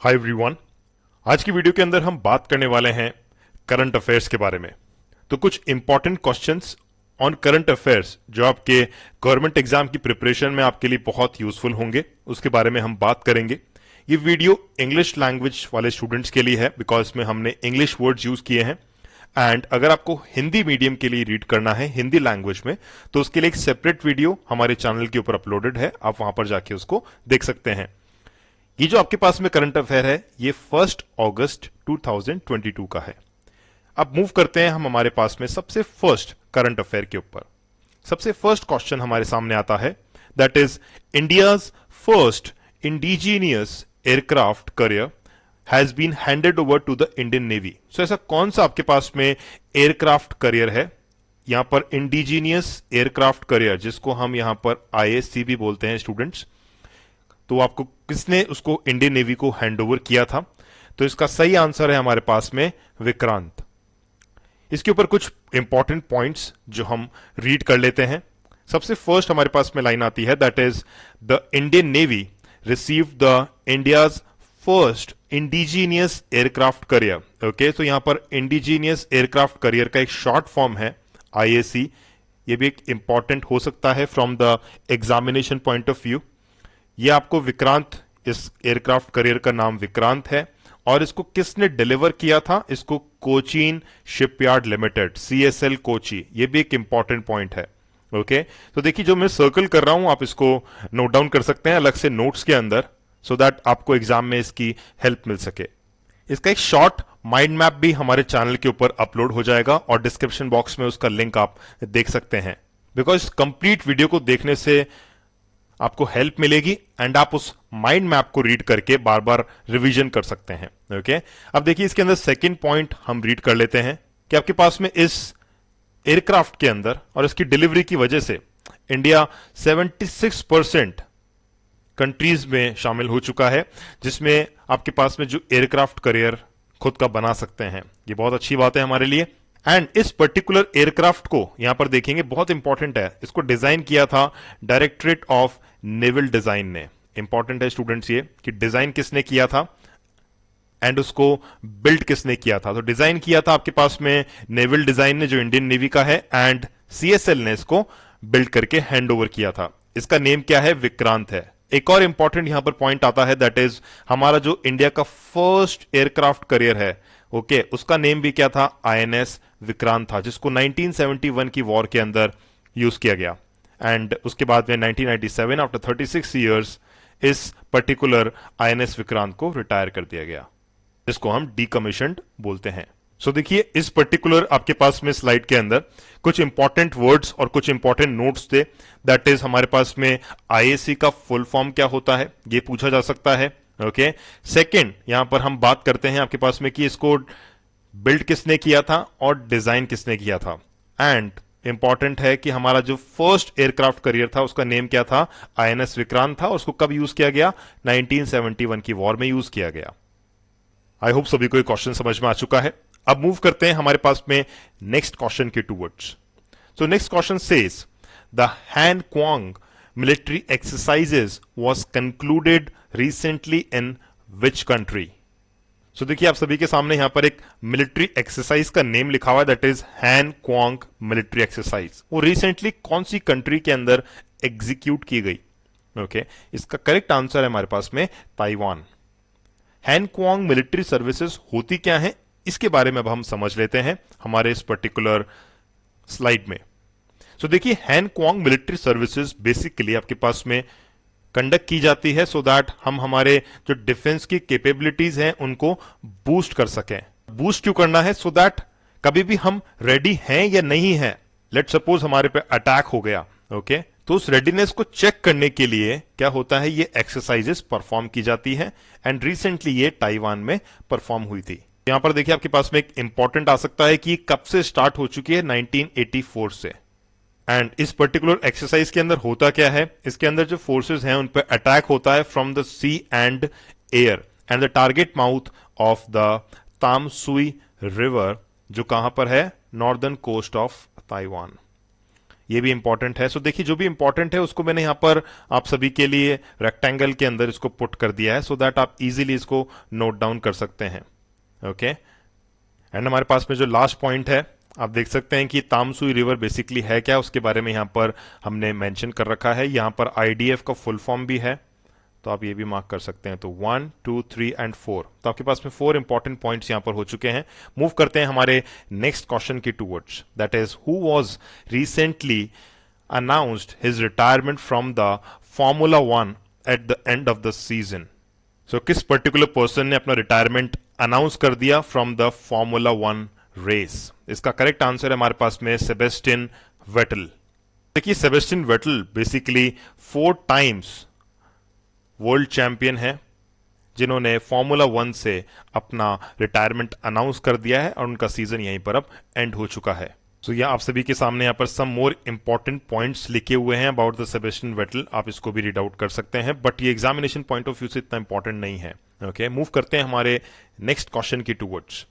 Hi everyone. आज की video के अंदर हम बात करने वाले हैं करंट अफेयर्स के बारे में। तो कुछ important questions on current affairs जो आपके गवर्नमेंट एग्जाम की प्रिपरेशन में आपके लिए बहुत यूजफुल होंगे, उसके बारे में हम बात करेंगे। ये वीडियो इंग्लिश लैंग्वेज वाले स्टूडेंट्स के लिए है बिकॉज में हमने इंग्लिश वर्ड्स यूज किए हैं। एंड अगर आपको हिंदी मीडियम के लिए रीड करना है हिंदी लैंग्वेज में, तो उसके लिए एक सेपरेट वीडियो हमारे चैनल के ऊपर अपलोडेड है, आप वहां पर जाके उसको देख सकते हैं। ये जो आपके पास में करंट अफेयर है ये 1 अगस्त 2022 का है। अब मूव करते हैं हम हमारे पास में सबसे फर्स्ट करंट अफेयर के ऊपर। सबसे फर्स्ट क्वेश्चन हमारे सामने आता है, that is India's first indigenous aircraft carrier has been handed over to the Indian navy. So ऐसा कौन सा आपके पास में एयरक्राफ्ट करियर है? यहां पर इंडिजीनियस एयरक्राफ्ट करियर, जिसको हम यहां पर आईएससी भी बोलते हैं स्टूडेंट्स, तो आपको किसने उसको इंडियन नेवी को हैंड ओवर किया था? तो इसका सही आंसर है हमारे पास में विक्रांत। इसके ऊपर कुछ इंपॉर्टेंट पॉइंट्स जो हम रीड कर लेते हैं। सबसे फर्स्ट हमारे पास में लाइन आती है, that is the Indian navy receive the India's first indigenous aircraft career. Okay, तो यहां पर इंडिजीनियस एयरक्राफ्ट करियर का एक शॉर्ट फॉर्म है आईएसी। ये भी एक इंपॉर्टेंट हो सकता है from the examination point of view. ये आपको विक्रांत, इस एयरक्राफ्ट करियर का नाम विक्रांत है और इसको किसने डिलीवर किया था? इसको Cochin shipyard limited, CSL Kochi. ये भी एक इंपॉर्टेंट पॉइंट है। ओके, तो देखिए जो मैं सर्कल कर रहा हूं आप इसको नोट डाउन कर सकते हैं अलग से नोट्स के अंदर, सो दैट आपको एग्जाम में इसकी हेल्प मिल सके। इसका एक शॉर्ट माइंड मैप भी हमारे चैनल के ऊपर अपलोड हो जाएगा और डिस्क्रिप्शन बॉक्स में उसका लिंक आप देख सकते हैं। बिकॉज कंप्लीट वीडियो को देखने से आपको हेल्प मिलेगी एंड आप उस माइंड मैप को रीड करके बार बार रिवीजन कर सकते हैं। ओके, अब देखिए इसके अंदर सेकंड पॉइंट हम रीड कर लेते हैं कि आपके पास में इस एयरक्राफ्ट के अंदर और इसकी डिलीवरी की वजह से इंडिया 76% कंट्रीज में शामिल हो चुका है, जिसमें आपके पास में जो एयरक्राफ्ट करियर खुद का बना सकते हैं। ये बहुत अच्छी बात है हमारे लिए। एंड इस पर्टिकुलर एयरक्राफ्ट को यहां पर देखेंगे, बहुत इंपॉर्टेंट है, इसको डिजाइन किया था डायरेक्टरेट ऑफ नेवल डिजाइन ने। इंपॉर्टेंट है स्टूडेंट्स ये कि डिजाइन किसने किया था एंड उसको बिल्ड किसने किया था। तो डिजाइन किया था आपके पास में नेवल डिजाइन ने, जो इंडियन नेवी का है, एंड सीएसएल ने इसको बिल्ड करके हैंड ओवर किया था। इसका नेम क्या है? विक्रांत है। एक और इंपॉर्टेंट यहां पर पॉइंट आता है, दैट इज हमारा जो इंडिया का फर्स्ट एयरक्राफ्ट करियर है, ओके, उसका नेम भी क्या था? आईएनएस विक्रांत था, जिसको 1971 की वॉर के अंदर यूज किया गया। एंड उसके बाद में 1997 आफ्टर 36 इयर्स इस पर्टिकुलर आईएनएस विक्रांत को रिटायर कर दिया गया, जिसको हम डीकमीशन्ड बोलते हैं। सो देखिए इस पर्टिकुलर आपके पास में स्लाइड के अंदर कुछ इंपॉर्टेंट वर्ड्स और कुछ इंपॉर्टेंट नोट्स थे। दैट इज हमारे पास में आईएसी का फुल फॉर्म क्या होता है, ये पूछा जा सकता है। ओके, सेकंड यहां पर हम बात करते हैं आपके पास में कि इसको बिल्ड किसने किया था और डिजाइन किसने किया था। एंड इंपॉर्टेंट है कि हमारा जो फर्स्ट एयरक्राफ्ट करियर था उसका नेम क्या था? आईएनएस विक्रांत था, और उसको कब यूज किया गया? 1971 की वॉर में यूज किया गया। आई होप सभी को ये क्वेश्चन समझ में आ चुका है। अब मूव करते हैं हमारे पास में नेक्स्ट क्वेश्चन के towards. So next question says the Han Kuang military exercises was concluded recently in which country? So देखिए आप सभी के सामने यहां पर एक मिलिट्री एक्सरसाइज का नेम लिखा हुआ है, that is Han Kuang military exercise. वो रिसेंटली कौन सी कंट्री के अंदर एग्जीक्यूट की गई? ओके, इसका करेक्ट आंसर है हमारे पास में ताइवान। हैन क्वांग मिलिट्री सर्विसेज होती क्या है, इसके बारे में अब हम समझ लेते हैं हमारे इस पर्टिकुलर स्लाइड में। सो देखिए हैन क्वांग मिलिट्री सर्विसेज बेसिकली आपके पास में कंडक्ट की जाती है सो दैट हम हमारे जो डिफेंस की कैपेबिलिटीज हैं उनको बूस्ट कर सकें। बूस्ट क्यों करना है? सो दैट कभी भी हम रेडी हैं या नहीं हैं, लेट सपोज हमारे पे अटैक हो गया, ओके, तो उस रेडीनेस को चेक करने के लिए क्या होता है, ये एक्सरसाइजेस परफॉर्म की जाती है। एंड रिसेंटली ये ताइवान में परफॉर्म हुई थी। यहां पर देखिए आपके पास में एक इंपॉर्टेंट आ सकता है कि कब से स्टार्ट हो चुकी है? 1984 से। एंड इस पर्टिकुलर एक्सरसाइज के अंदर होता क्या है? इसके अंदर जो फोर्सेस हैं उन पर अटैक होता है from the sea and air, and the target mouth of the Tamsui river, जो कहां पर है? Northern coast of Taiwan. ये भी इंपॉर्टेंट है। सो देखिए जो भी इंपॉर्टेंट है उसको मैंने यहाँ पर आप सभी के लिए रेक्टेंगल के अंदर इसको पुट कर दिया है, सो दैट आप इजीली इसको नोट डाउन कर सकते हैं। ओके, एंड हमारे पास में जो लास्ट पॉइंट है, आप देख सकते हैं कि तामसुई रिवर बेसिकली है क्या, उसके बारे में यहां पर हमने मेंशन कर रखा है। यहां पर आईडीएफ का फुल फॉर्म भी है, तो आप ये भी मार्क कर सकते हैं। तो 1, 2, 3 एंड 4, तो आपके पास में 4 इंपॉर्टेंट पॉइंट्स यहां पर हो चुके हैं। मूव करते हैं हमारे नेक्स्ट क्वेश्चन की towards, that is who was recently announced his retirement from the formula 1 at the end of the season. So किस पर्टिकुलर पर्सन ने अपना रिटायरमेंट अनाउंस कर दिया फ्रॉम द फॉर्मूला 1 रेस? इसका करेक्ट आंसर है हमारे पास में सेबेस्टियन वेटल। देखिए Sebastian Vettel basically 4 times world champion है, जिन्होंने फॉर्मूला 1 से अपना रिटायरमेंट अनाउंस कर दिया है और उनका सीजन यहीं पर अब एंड हो चुका है। सो यह आप सभी के सामने यहाँ पर सम मोर इंपॉर्टेंट पॉइंट्स लिखे हुए हैं अबाउट द सेबेस्टियन वेटल, आप इसको भी रीड आउट कर सकते हैं, बट ये एग्जामिनेशन पॉइंट ऑफ व्यू से इतना इंपॉर्टेंट नहीं है। ओके, मूव करते हैं हमारे नेक्स्ट क्वेश्चन की towards.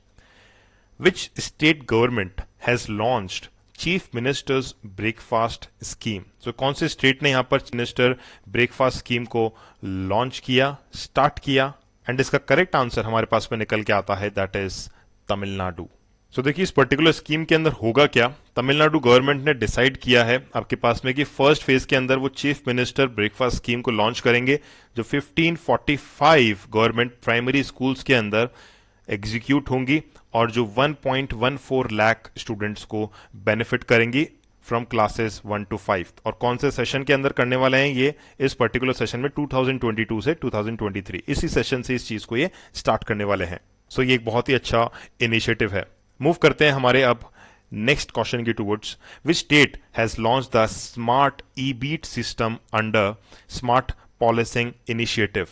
Which state government has launched chief minister's breakfast scheme? So कौन से स्टेट ने यहां पर मिनिस्टर ब्रेकफास्ट स्कीम को लॉन्च किया, स्टार्ट किया? एंड इसका करेक्ट आंसर हमारे पास में निकल के आता है, दैट इज तमिलनाडु। सो देखिए इस पर्टिकुलर स्कीम के अंदर होगा क्या, तमिलनाडु गवर्नमेंट ने डिसाइड किया है आपके पास में कि फर्स्ट फेज के अंदर वो चीफ मिनिस्टर ब्रेकफास्ट स्कीम को लॉन्च करेंगे, जो 1545 गवर्नमेंट प्राइमरी स्कूल्स के अंदर एग्जीक्यूट होंगी और जो 1.14 लाख स्टूडेंट्स को बेनिफिट करेंगी फ्रॉम क्लासेस 1 to 5। और कौन से सेशन के अंदर करने वाले हैं ये, इस पर्टिकुलर सेशन में 2022 से 2023, इसी सेशन से इस चीज को ये स्टार्ट करने वाले हैं। सो ये एक बहुत ही अच्छा इनिशिएटिव है। मूव करते हैं हमारे अब नेक्स्ट क्वेश्चन की towards, which state has launch the smart e beat system under smart policing initiative?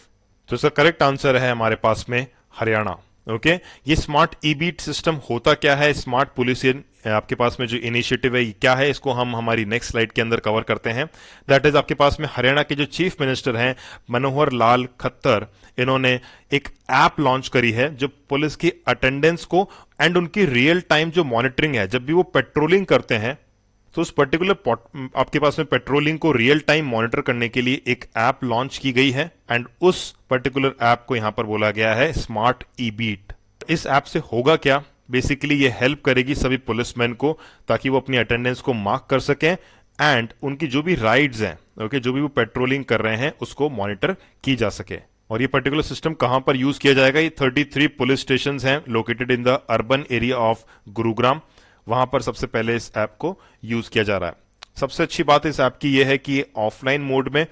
तो इसका करेक्ट आंसर है हमारे पास में हरियाणा। ओके, ये स्मार्ट ई बीट सिस्टम होता क्या है, स्मार्ट पुलिसिंग आपके पास में जो इनिशिएटिव है ये क्या है, इसको हम हमारी नेक्स्ट स्लाइड के अंदर कवर करते हैं। दैट इज आपके पास में हरियाणा के जो चीफ मिनिस्टर हैं मनोहर लाल खट्टर, इन्होंने एक ऐप लॉन्च करी है जो पुलिस की अटेंडेंस को एंड उनकी रियल टाइम जो मॉनिटरिंग है, जब भी वो पेट्रोलिंग करते हैं तो उस पर्टिकुलर आपके पास में पेट्रोलिंग को रियल टाइम मॉनिटर करने के लिए एक ऐप लॉन्च की गई है, एंड उस पर्टिकुलर ऐप को यहां पर बोला गया है स्मार्ट ई बीट। इस ऐप से होगा क्या, बेसिकली ये हेल्प करेगी सभी पुलिसमैन को ताकि वो अपनी अटेंडेंस को मार्क कर सकें एंड उनकी जो भी राइड्स हैं, ओके, जो भी वो पेट्रोलिंग कर रहे हैं उसको मॉनिटर की जा सके। और ये पर्टिकुलर सिस्टम कहां पर यूज किया जाएगा, ये 33 पुलिस स्टेशन हैं located in the urban area of Gurugram, वहां पर सबसे पहले इस ऐप को यूज किया जा रहा है। सबसे अच्छी बात इस ऐप की यह है कि ये ऑफलाइन मोड में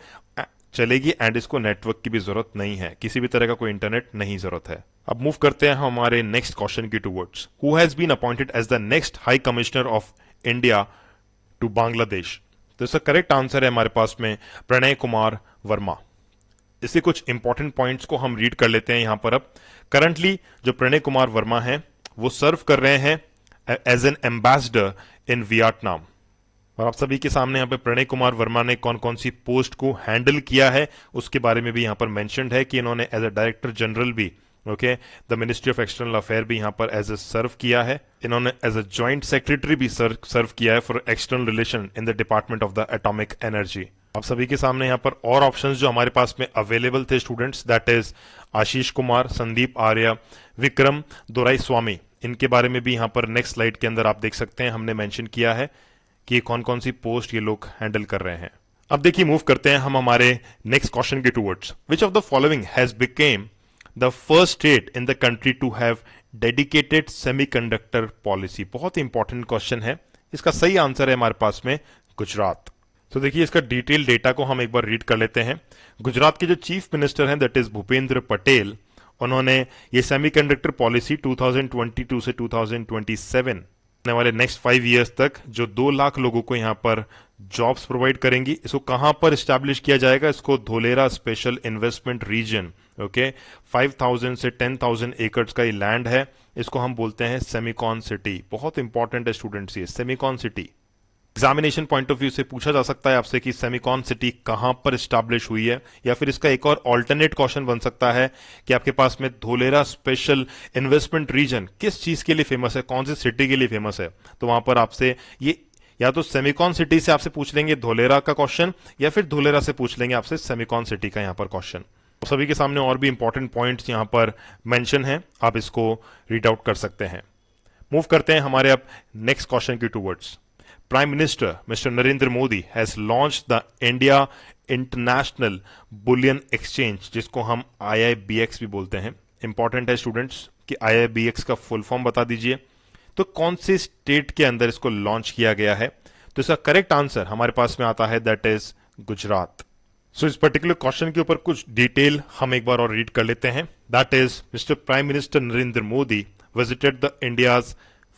चलेगी एंड इसको नेटवर्क की भी जरूरत नहीं है, किसी भी तरह का कोई इंटरनेट नहीं जरूरत है। अब मूव करते हैं हमारे नेक्स्ट क्वेश्चन की towards, who has been appointed as the next high commissioner of India to Bangladesh? तो इसका करेक्ट आंसर है हमारे पास में प्रणय कुमार वर्मा। इससे कुछ इंपॉर्टेंट पॉइंट्स को हम रीड कर लेते हैं यहां पर। अब करंटली जो प्रणय कुमार वर्मा हैं वो सर्व कर रहे हैं as an ambassador in Vietnam. और आप सभी के सामने यहाँ पे प्रणय कुमार वर्मा ने कौन कौन सी पोस्ट को हैंडल किया है उसके बारे में भी यहाँ पर मेंशन्ड है कि इन्होंने एज अ डायरेक्टर जनरल भी, okay, the ministry of external affair भी यहाँ पर एज ए सर्व किया है। इन्होंने एज अ जॉइंट सेक्रेटरी भी सर्व किया है for external relation in the department of the atomic energy. आप सभी के सामने यहाँ पर और ऑप्शंस जो हमारे पास में अवेलेबल थे students, that is Ashish Kumar, Sandeep आर्य, विक्रम दोराई स्वामी, इनके बारे में भी यहाँ पर नेक्स्ट स्लाइड के अंदर आप देख सकते हैं, हमने मेंशन किया है कि कौन कौन सी पोस्ट ये लोग हैंडल कर रहे हैं। अब देखिए मूव करते हैं हम हमारे नेक्स्ट क्वेश्चन के towards, which of the following has become the first state in the country to have dedicated semiconductor policy? बहुत इंपॉर्टेंट क्वेश्चन है, इसका सही आंसर है हमारे पास में गुजरात। तो देखिए इसका डिटेल डेटा को हम एक बार रीड कर लेते हैं। गुजरात के जो चीफ मिनिस्टर हैं दैट इज भूपेंद्र पटेल, उन्होंने ये सेमीकंडक्टर पॉलिसी 2022 से 2027 आने वाले नेक्स्ट 5 इयर्स तक जो 2 लाख लोगों को यहाँ पर जॉब्स प्रोवाइड करेंगी, इसको कहां पर एस्टैब्लिश किया जाएगा, इसको Dholera special investment region, okay, 5000 से 10,000 एकड़ का ये लैंड है, इसको हम बोलते हैं सेमिकॉन सिटी। बहुत इंपॉर्टेंट है स्टूडेंट्स ये Semicon city. Examination point of view से पूछा जा सकता है आपसे कि सेमिकॉन सिटी कहां पर एस्टैब्लिश हुई है, या फिर इसका एक और ऑल्टरनेट क्वेश्चन बन सकता है कि आपके पास में धोलेरा स्पेशल इन्वेस्टमेंट रीजन किस चीज के लिए फेमस है, कौन सी सिटी के लिए फेमस है। तो वहां पर आपसे ये या तो सेमिकॉन सिटी से आपसे पूछ लेंगे धोलेरा का क्वेश्चन, या फिर धोलेरा से पूछ लेंगे आपसे सेमिकॉन सिटी का यहां पर क्वेश्चन। सभी के सामने और भी इंपॉर्टेंट पॉइंट्स यहां पर मेंशन है, आप इसको रीड आउट कर सकते हैं। मूव करते हैं हमारे अब नेक्स्ट क्वेश्चन की towards. Prime minister mister Narendra Modi has launched the India international bullion exchange, जिसको हम IIBX भी बोलते हैं। इंपॉर्टेंट है स्टूडेंट्स कि IIBX का फुल फॉर्म बता दीजिए। तो कौन सी स्टेट के अंदर इसको लॉन्च किया गया है? तो इसका करेक्ट आंसर हमारे पास में आता है, दैट इज गुजरात। सो इस पर्टिकुलर क्वेश्चन के ऊपर कुछ डिटेल हम एक बार और रीड कर लेते हैं। That is mister prime minister Narendra Modi visited the India's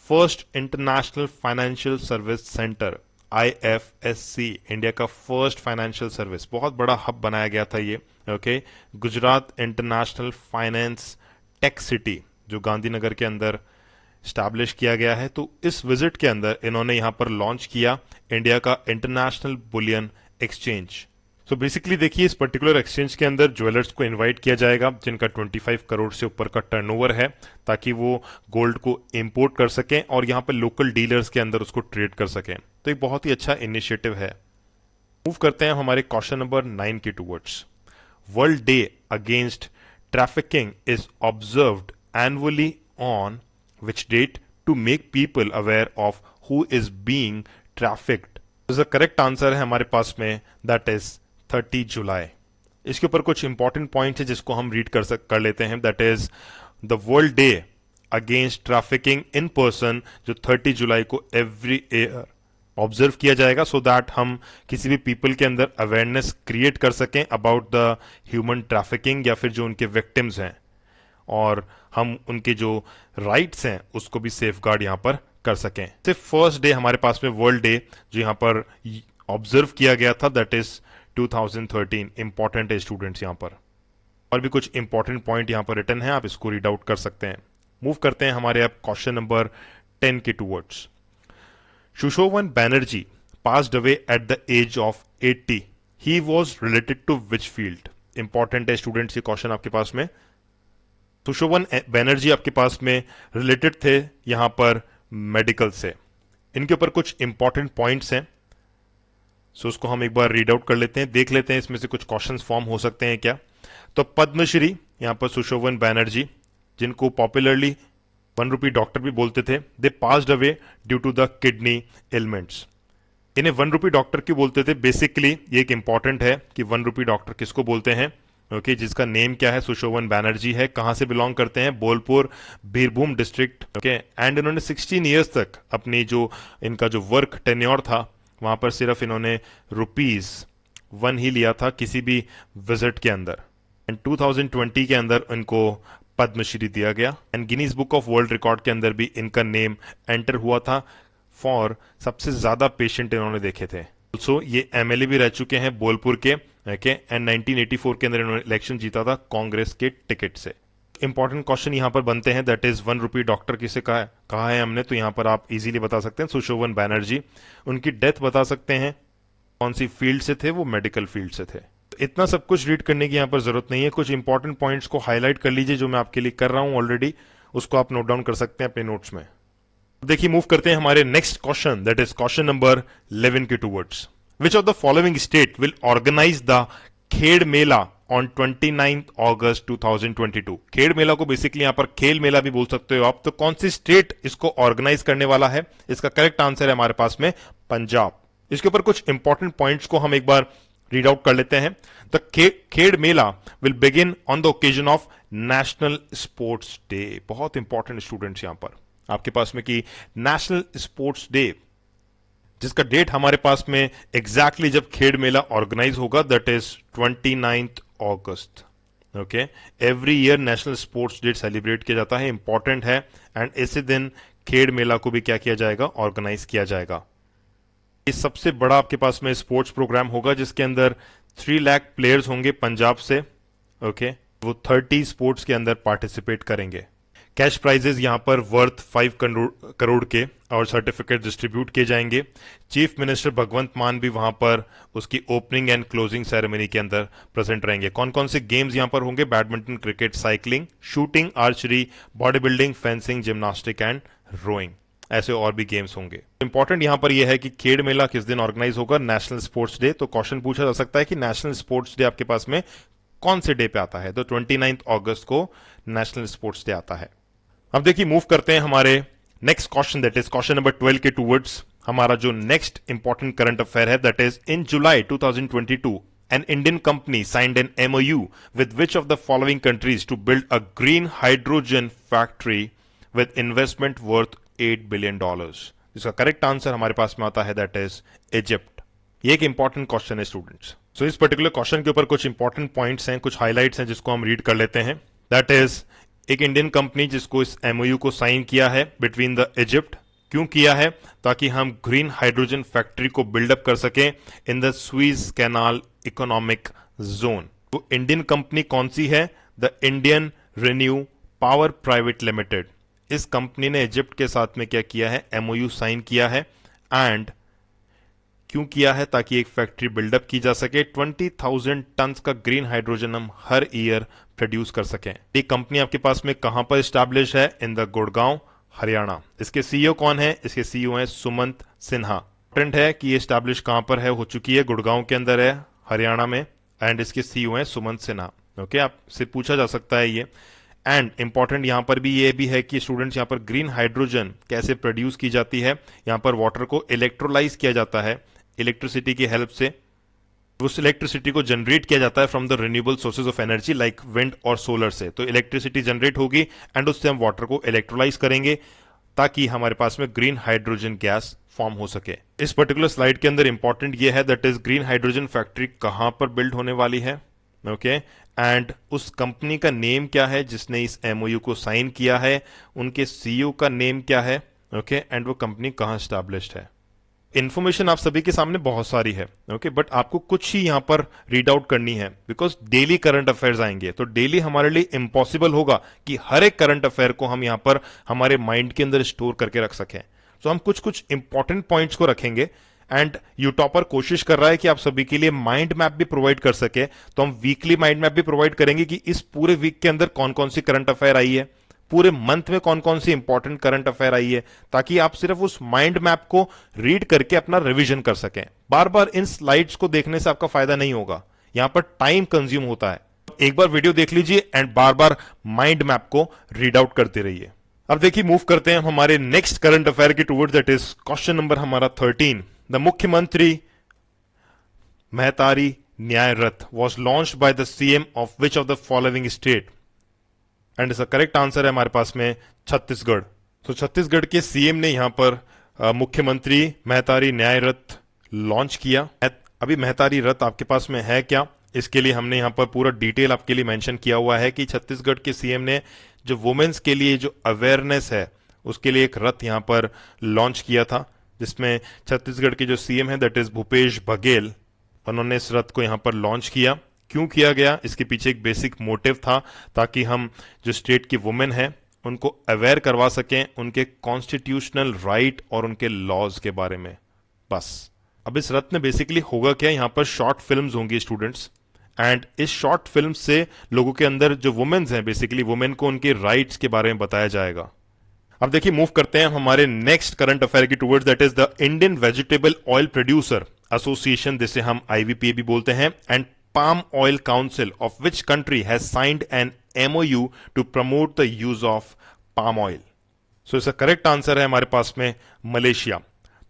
first international financial service centre IFSC, India का फर्स्ट फाइनेंशियल सर्विस, बहुत बड़ा हब बनाया गया था ये। Okay, Gujarat international finance tech city जो गांधीनगर के अंदर स्टैब्लिश किया गया है। तो इस विजिट के अंदर इन्होंने यहां पर लॉन्च किया इंडिया का international bullion exchange. So basically देखिए, इस पर्टिकुलर एक्सचेंज के अंदर ज्वेलर्स को इनवाइट किया जाएगा जिनका 25 करोड़ से ऊपर का टर्नओवर है, ताकि वो गोल्ड को इंपोर्ट कर सकें और यहां पर लोकल डीलर्स के अंदर उसको ट्रेड कर सकें। तो एक बहुत ही अच्छा इनिशिएटिव है। मूव करते हैं हमारे क्वेश्चन नंबर 9 के towards. World day against trafficking is observed annually on which date to make people aware of who is being trafficked? The correct answer है हमारे पास में, that is 30 जुलाई। इसके ऊपर कुछ इंपॉर्टेंट पॉइंट है जिसको हम रीड कर लेते हैं। That is the world day against trafficking in person, जो 30 जुलाई को एवरी ईयर ऑब्जर्व किया जाएगा, सो दैट हम किसी भी पीपल के अंदर अवेयरनेस क्रिएट कर सकें अबाउट द ह्यूमन ट्रैफिकिंग, या फिर जो उनके विक्टिम्स हैं, और हम उनके जो राइट्स हैं उसको भी सेफगार्ड यहां पर कर सकें। सिर्फ फर्स्ट डे हमारे पास में वर्ल्ड डे जो यहां पर ऑब्जर्व किया गया था, दैट इज 2013। इंपॉर्टेंट है स्टूडेंट्स यहां पर। और भी कुछ इंपॉर्टेंट पॉइंट यहां पर रिटन है, आप इसको रीड आउट कर सकते हैं। मूव करते हैं हमारे अब क्वेश्चन नंबर 10 के towards. Sushovan Banerjee passed away at the age of 80। He was related to which field? Important है स्टूडेंट्स, ये क्वेश्चन आपके पास में। सुशोवन बैनर्जी आपके पास में रिलेटेड थे यहां पर मेडिकल से। इनके ऊपर कुछ इंपॉर्टेंट पॉइंट्स हैं, सो उसको हम एक बार रीड आउट कर लेते हैं, देख लेते हैं इसमें से कुछ क्वेश्चंस फॉर्म हो सकते हैं क्या। तो पद्मश्री यहां पर सुशोवन बैनर्जी, जिनको पॉपुलरली 1 रुपी डॉक्टर भी बोलते थे, they passed away due to the kidney ailments. इन्हें 1 रुपी डॉक्टर क्यों बोलते थे? बेसिकली ये एक इंपॉर्टेंट है कि 1 रुपी डॉक्टर किसको बोलते हैं। ओके, जिसका नेम क्या है? सुशोवन बैनर्जी है। कहां से बिलोंग करते हैं? Bolpur, Birbhum district. Okay, and इन्होंने 16 ईयर्स तक अपनी जो इनका जो वर्क टेन्योर था वहां पर सिर्फ इन्होंने ₹1 ही लिया था किसी भी विजिट के अंदर। एंड 2020 के अंदर इनको पद्मश्री दिया गया, and Guinness book of world record के अंदर भी इनका नेम एंटर हुआ था फॉर सबसे ज्यादा पेशेंट इन्होंने देखे थे। ऑल्सो ये MLA भी रह चुके हैं बोलपुर के। ओके, एंड 1984 के अंदर इन्होंने इलेक्शन जीता था कांग्रेस के टिकट से। इंपॉर्टेंट क्वेश्चन यहां पर बनते हैं, दैट इज 1 रुपी डॉक्टर किसे कहा है हमने? तो यहां पर आप इजीली बता सकते हैं सुशोवन बैनर्जी। उनकी डेथ बता सकते हैं, कौन सी फील्ड से थे वो? मेडिकल फील्ड से थे। इतना सब कुछ रीड करने की यहां पर जरूरत नहीं है। कुछ इंपॉर्टेंट पॉइंट्स को हाईलाइट कर लीजिए जो मैं आपके लिए कर रहा हूं ऑलरेडी, उसको आप नोट डाउन कर सकते हैं अपने नोट्स में। देखिए, मूव करते हैं हमारे next question, that is question number 11 के towards. Which of the following state will organize the Khed Mela on 29 August 2022? Khed Mela को बेसिकली यहां पर खेल मेला भी बोल सकते हो आप। तो कौन सी स्टेट इसको ऑर्गेनाइज करने वाला है? इसका करेक्ट आंसर है हमारे पास में पंजाब। इसके ऊपर कुछ इंपॉर्टेंट पॉइंट्स को हम एक बार रीड आउट कर लेते हैं। The Khed Mela will begin on the occasion of national sports day. बहुत इंपॉर्टेंट स्टूडेंट्स यहां पर आपके पास में कि नेशनल स्पोर्ट्स डे, जिसका डेट हमारे पास में एग्जैक्टली जब खेड़ मेला ऑर्गेनाइज होगा, that is 29 August. Okay, every year national sports day celebrate किया जाता है, इंपॉर्टेंट है। एंड इसी दिन खेड़ मेला को भी क्या किया जाएगा? ऑर्गेनाइज किया जाएगा। ये सबसे बड़ा आपके पास में स्पोर्ट्स प्रोग्राम होगा जिसके अंदर 3 लाख प्लेयर्स होंगे पंजाब से। ओके, वो 30 स्पोर्ट्स के अंदर पार्टिसिपेट करेंगे। कैश प्राइजेस यहां पर वर्थ 5 करोड़ के और सर्टिफिकेट डिस्ट्रीब्यूट किए जाएंगे। चीफ मिनिस्टर भगवंत मान भी वहां पर उसकी ओपनिंग एंड क्लोजिंग सेरेमनी के अंदर प्रेजेंट रहेंगे। कौन कौन से गेम्स यहां पर होंगे? Badminton, cricket, cycling, shooting, archery, body building, fencing, gymnastic and rowing. ऐसे और भी गेम्स होंगे। इंपॉर्टेंट यहां पर यह है कि खेड मेला किस दिन ऑर्गेनाइज होगा, नेशनल स्पोर्ट्स डे। तो क्वेश्चन पूछा जा सकता है कि नेशनल स्पोर्ट्स डे आपके पास में कौन से डे पे आता है, तो 29 अगस्त को नेशनल स्पोर्ट्स डे आता है। अब देखिए मूव करते हैं हमारे next question, that is question number 12 के टूवर्ड्स। हमारा जो नेक्स्ट इंपॉर्टेंट करंट अफेयर है that is in July 2022 an Indian company signed an MOU with which of the following countries to build a green hydrogen factory with investment worth $8 billion। इसका correct answer हमारे पास में आता है that is Egypt. ये एक important question है students. सो इस पर्टिकुलर क्वेश्चन के ऊपर कुछ इंपॉर्टेंट पॉइंट्स हैं, कुछ हाइलाइट्स हैं जिसको हम रीड कर लेते हैं। दैट इज एक इंडियन कंपनी जिसको इस एमओयू को साइन किया है बिटवीन द इजिप्ट। क्यों किया है? ताकि हम ग्रीन हाइड्रोजन फैक्ट्री को बिल्डअप कर सकें in the Suez canal economic zone. तो इंडियन कंपनी कौन सी है? The Indian ReNew Power private limited. इस कंपनी ने इजिप्ट के साथ में क्या किया है? एमओयू साइन किया है। एंड क्यों किया है? ताकि एक फैक्ट्री बिल्डअप की जा सके, 20,000 टन का ग्रीन हाइड्रोजन हम हर ईयर प्रोड्यूस कर सकें। ये कंपनी आपके पास में कहां पर स्टैब्लिश है? In the Gurgaon, Haryana. इसके सीईओ कौन है? इसके सीईओ हैं सुमंत सिन्हा। ट्रेंड है कि ये स्टैब्लिश कहां पर है? हो चुकी है गुड़गांव के अंदर है, हरियाणा में। एंड इसके सीईओ हैं सुमंत सिन्हा। ओके, आपसे पूछा जा सकता है ये। एंड इंपॉर्टेंट यहां पर भी ये भी है कि स्टूडेंट्स यहां पर ग्रीन हाइड्रोजन कैसे प्रोड्यूस की जाती है। यहां पर वाटर को इलेक्ट्रोलाइज किया जाता है इलेक्ट्रिसिटी की हेल्प से। उस इलेक्ट्रिसिटी को जनरेट किया जाता है from the renewable sources of energy like wind और सोलर से। तो इलेक्ट्रिसिटी जनरेट होगी एंड उससे हम वाटर को इलेक्ट्रोलाइज करेंगे ताकि हमारे पास में ग्रीन हाइड्रोजन गैस फॉर्म हो सके। इस पर्टिकुलर स्लाइड के अंदर इंपॉर्टेंट ये है that is green hydrogen factory कहां पर बिल्ड होने वाली है। ओके, एंड उस कंपनी का नेम क्या है जिसने इस एमओयू को साइन किया है, उनके सीईओ का नेम क्या है। ओके, एंड वो कंपनी कहां स्टैब्लिश्ड है। इंफॉर्मेशन आप सभी के सामने बहुत सारी है। ओके, बट आपको कुछ ही यहां पर रीड आउट करनी है बिकॉज डेली करंट अफेयर्स आएंगे। तो डेली हमारे लिए इंपॉसिबल होगा कि हर एक करंट अफेयर को हम यहां पर हमारे माइंड के अंदर स्टोर करके रख सकें। तो हम कुछ कुछ इंपॉर्टेंट पॉइंट्स को रखेंगे एंड यूटॉपर कोशिश कर रहा है कि आप सभी के लिए माइंड मैप भी प्रोवाइड कर सके। तो हम वीकली माइंड मैप भी प्रोवाइड करेंगे कि इस पूरे वीक के अंदर कौन कौन सी करंट अफेयर आई है, पूरे मंथ में कौन कौन सी इंपॉर्टेंट करंट अफेयर आई है, ताकि आप सिर्फ उस माइंड मैप को रीड करके अपना रिवीजन कर सकें। बार बार इन स्लाइड्स को देखने से आपका फायदा नहीं होगा, यहां पर टाइम कंज्यूम होता है। एक बार वीडियो देख लीजिए and bar bar mind map को रीड आउट करते रहिए। अब देखिए मूव करते हैं हम हमारे नेक्स्ट करंट अफेयर की towards, that is question number हमारा 13। द मुख्यमंत्री मेहतारी न्याय रथ was launched by the CM of which of the following state. And इसका करेक्ट आंसर है हमारे पास में छत्तीसगढ़। तो छत्तीसगढ़ के सीएम ने यहां पर मुख्यमंत्री मेहतारी न्याय रथ लॉन्च किया। अभी मेहतारी रथ आपके पास में है क्या, इसके लिए हमने यहां पर पूरा डिटेल आपके लिए मेंशन किया हुआ है कि छत्तीसगढ़ के सीएम ने जो वुमेन्स के लिए जो अवेयरनेस है उसके लिए एक रथ यहां पर लॉन्च किया था, जिसमें छत्तीसगढ़ के जो सीएम है दैट इज भूपेश बघेल, उन्होंने इस रथ को यहां पर लॉन्च किया। क्यों किया गया? इसके पीछे एक बेसिक मोटिव था ताकि हम जो स्टेट की वुमेन है उनको अवेयर करवा सकें उनके कॉन्स्टिट्यूशनल राइट और उनके लॉज के बारे में। बस अब इस रथ में बेसिकली होगा क्या, यहां पर शॉर्ट फिल्म्स होंगी स्टूडेंट्स, एंड इस शॉर्ट फिल्म से लोगों के अंदर जो वुमेन्स हैं बेसिकली वुमेन को उनके राइट्स के बारे में बताया जाएगा। अब देखिए मूव करते हैं हमारे नेक्स्ट करंट अफेयर की towards, that is the Indian vegetable oil producer association, जिसे हम आईवीपीए भी बोलते हैं, and palm oil council of which country has signed an MOU to promote the use of palm oil. So इसका correct answer है हमारे पास में मलेशिया।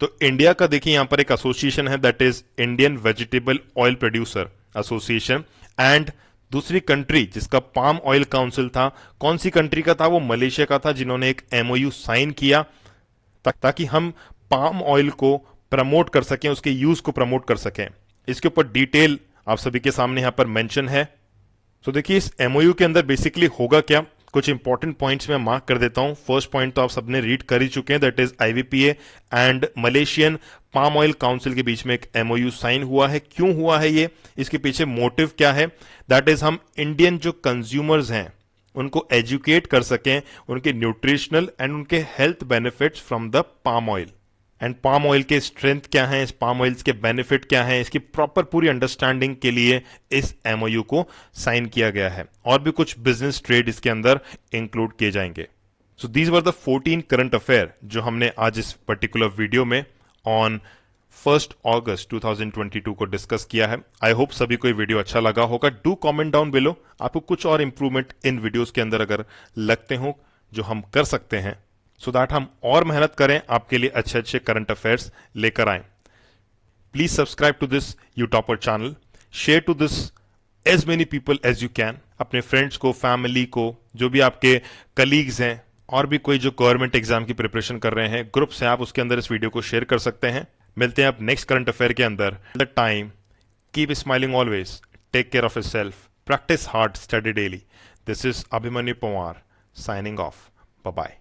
तो इंडिया का देखिए यहां पर एक एसोसिएशन है that is Indian vegetable oil producer association, and दूसरी कंट्री जिसका पाम ऑयल काउंसिल था, कौन सी कंट्री का था? वो मलेशिया का था, जिन्होंने एक एमओयू साइन किया ताकि हम पाम ऑयल को प्रमोट कर सकें, उसके यूज को प्रमोट कर सकें। इसके ऊपर डिटेल आप सभी के सामने यहां पर मेंशन है। तो देखिए इस एमओयू के अंदर बेसिकली होगा क्या, कुछ इंपॉर्टेंट पॉइंट्स मैं मार्क कर देता हूं। फर्स्ट पॉइंट तो आप सबने रीड कर ही चुके हैं, that is IVPA and Malaysian palm oil council के बीच में एक एमओयू साइन हुआ है। क्यों हुआ है ये, इसके पीछे मोटिव क्या है? दैट इज हम इंडियन जो कंज्यूमर्स हैं उनको एजुकेट कर सकें उनके न्यूट्रिशनल एंड उनके health benefits from the palm oil, and palm oil के स्ट्रेंथ क्या है, इस पाम ऑयल के बेनिफिट क्या है, इसकी प्रॉपर पूरी अंडरस्टैंडिंग के लिए इस एमओयू को साइन किया गया है। और भी कुछ बिजनेस ट्रेड इसके अंदर इंक्लूड किए जाएंगे। So these were the 14 current affair जो हमने आज इस पर्टिकुलर वीडियो में ऑन 1 अगस्त 2022 को डिस्कस किया है। आई होप सभी को ये वीडियो अच्छा लगा होगा। डू कमेंट डाउन बिलो आपको कुछ और इंप्रूवमेंट इन वीडियोस के अंदर अगर लगते हो जो हम कर सकते हैं, सो दैट हम और मेहनत करें आपके लिए अच्छे अच्छे करंट अफेयर्स लेकर आए। Please subscribe to this uTopper channel, share to this as many people as you can. अपने फ्रेंड्स को, फैमिली को, जो भी आपके कलीग्स हैं और भी कोई जो गवर्नमेंट एग्जाम की प्रिपरेशन कर रहे हैं, ग्रुप्स हैं, आप उसके अंदर इस वीडियो को शेयर कर सकते हैं। मिलते हैं आप नेक्स्ट करंट अफेयर के अंदर। The time, keep smiling always, take care of yourself, practice hard, study daily. This is Abhimanyu Pawar signing off. Bye bye.